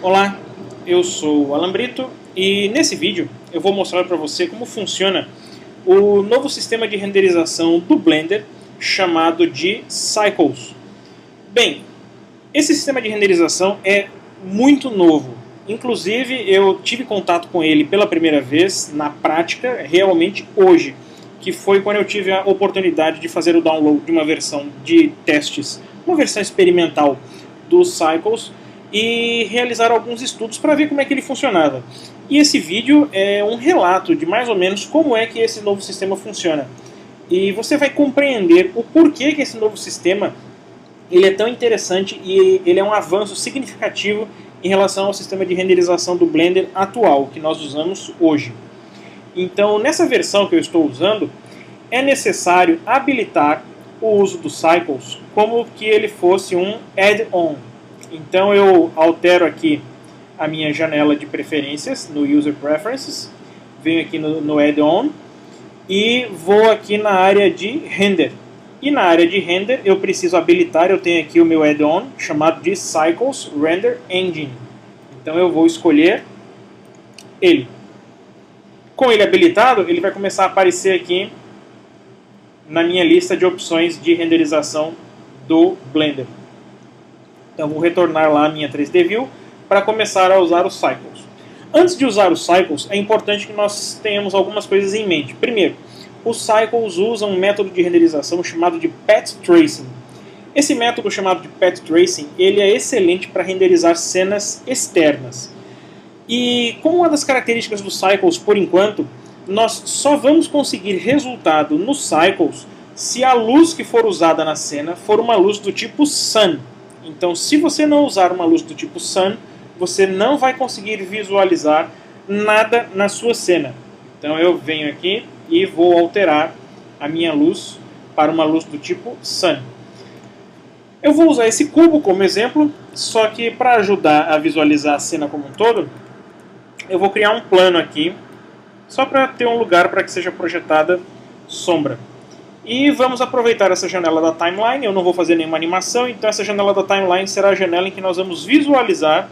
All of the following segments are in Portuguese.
Olá, eu sou o Alan Brito e nesse vídeo eu vou mostrar para você como funciona o novo sistema de renderização do Blender chamado de Cycles. Bem, esse sistema de renderização é muito novo. Inclusive eu tive contato com ele pela primeira vez na prática realmente hoje, que foi quando eu tive a oportunidade de fazer o download de uma versão de testes, uma versão experimental dos Cycles e realizar alguns estudos para ver como é que ele funcionava. E esse vídeo é um relato de mais ou menos como é que esse novo sistema funciona. E você vai compreender o porquê que esse novo sistema ele é tão interessante e ele é um avanço significativo em relação ao sistema de renderização do Blender atual, que nós usamos hoje. Então, nessa versão que eu estou usando, é necessário habilitar o uso do Cycles como que ele fosse um add-on. Então eu altero aqui a minha janela de preferências no User Preferences, venho aqui no Add-on e vou aqui na área de Render. E na área de Render eu preciso habilitar, eu tenho aqui o meu Add-on chamado de Cycles Render Engine. Então eu vou escolher ele. Com ele habilitado, ele vai começar a aparecer aqui na minha lista de opções de renderização do Blender. Então vou retornar lá a minha 3D View para começar a usar os Cycles. Antes de usar os Cycles, é importante que nós tenhamos algumas coisas em mente. Primeiro, os Cycles usam um método de renderização chamado de Path Tracing. Esse método chamado de Path Tracing ele é excelente para renderizar cenas externas. E como uma das características dos Cycles, por enquanto, nós só vamos conseguir resultado nos Cycles se a luz que for usada na cena for uma luz do tipo Sun. Então, se você não usar uma luz do tipo Sun, você não vai conseguir visualizar nada na sua cena. Então, eu venho aqui e vou alterar a minha luz para uma luz do tipo Sun. Eu vou usar esse cubo como exemplo, só que para ajudar a visualizar a cena como um todo, eu vou criar um plano aqui, só para ter um lugar para que seja projetada sombra. E vamos aproveitar essa janela da timeline, eu não vou fazer nenhuma animação, então essa janela da timeline será a janela em que nós vamos visualizar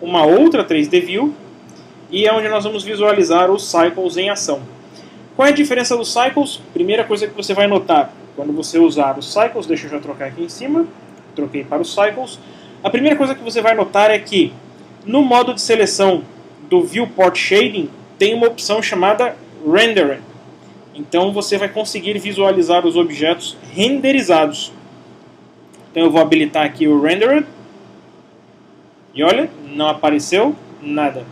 uma outra 3D View, e é onde nós vamos visualizar os Cycles em ação. Qual é a diferença dos Cycles? Primeira coisa que você vai notar, quando você usar os Cycles, deixa eu já trocar aqui em cima, troquei para os Cycles, a primeira coisa que você vai notar é que no modo de seleção do Viewport Shading tem uma opção chamada Rendering. Então você vai conseguir visualizar os objetos renderizados. Então eu vou habilitar aqui o Rendered. E olha, não apareceu nada.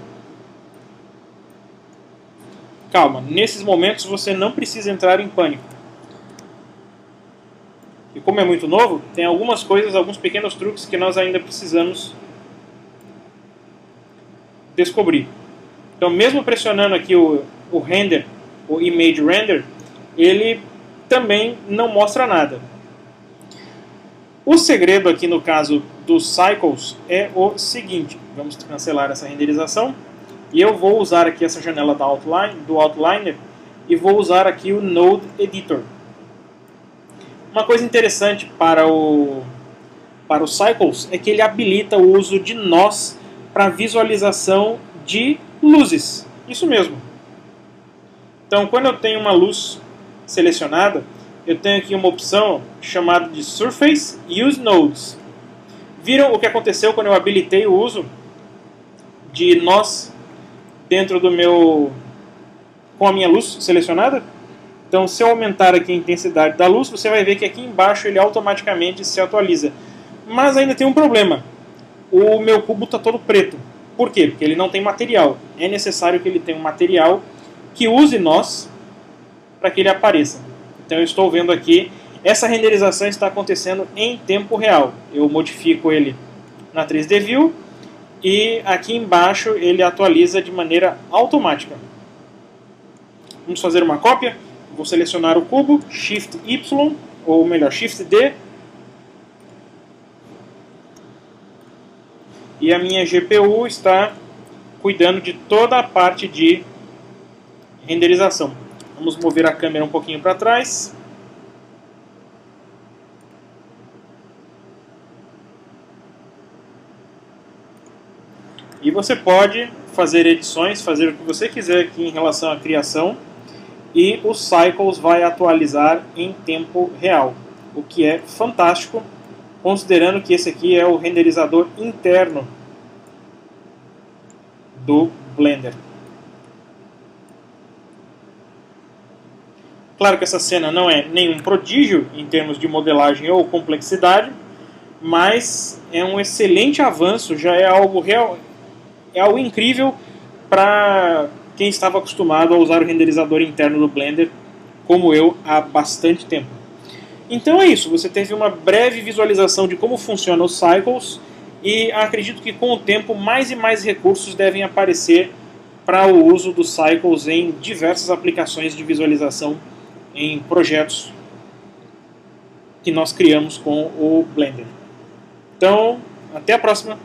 Calma, nesses momentos você não precisa entrar em pânico. E como é muito novo, tem algumas coisas, alguns pequenos truques que nós ainda precisamos descobrir. Então mesmo pressionando aqui o Render, o Image Render, ele também não mostra nada. O segredo aqui no caso dos Cycles é o seguinte, vamos cancelar essa renderização, e eu vou usar aqui essa janela da do Outliner, e vou usar aqui o Node Editor. Uma coisa interessante para os Cycles é que ele habilita o uso de nós para visualização de luzes. Isso mesmo. Então, quando eu tenho uma luz selecionada, eu tenho aqui uma opção chamada de Surface Use Nodes. Viram o que aconteceu quando eu habilitei o uso de nós dentro do com a minha luz selecionada? Então, se eu aumentar aqui a intensidade da luz, você vai ver que aqui embaixo ele automaticamente se atualiza. Mas ainda tem um problema. O meu cubo está todo preto. Por quê? Porque ele não tem material. É necessário que ele tenha um material que use nós para que ele apareça. Então eu estou vendo aqui, essa renderização está acontecendo em tempo real. Eu modifico ele na 3D View e aqui embaixo ele atualiza de maneira automática. Vamos fazer uma cópia. Vou selecionar o cubo, Shift Y, ou melhor, Shift D. E a minha GPU está cuidando de toda a parte de renderização. Vamos mover a câmera um pouquinho para trás. você pode fazer edições, fazer o que você quiser aqui em relação à criação, e o Cycles vai atualizar em tempo real, o que é fantástico, considerando que esse aqui é o renderizador interno do Blender. Claro que essa cena não é nenhum prodígio em termos de modelagem ou complexidade, mas é um excelente avanço, já é algo real, é algo incrível para quem estava acostumado a usar o renderizador interno do Blender, como eu, há bastante tempo. Então é isso, você teve uma breve visualização de como funciona o Cycles, e acredito que com o tempo mais e mais recursos devem aparecer para o uso do Cycles em diversas aplicações de visualização em projetos que nós criamos com o Blender. Então, até a próxima!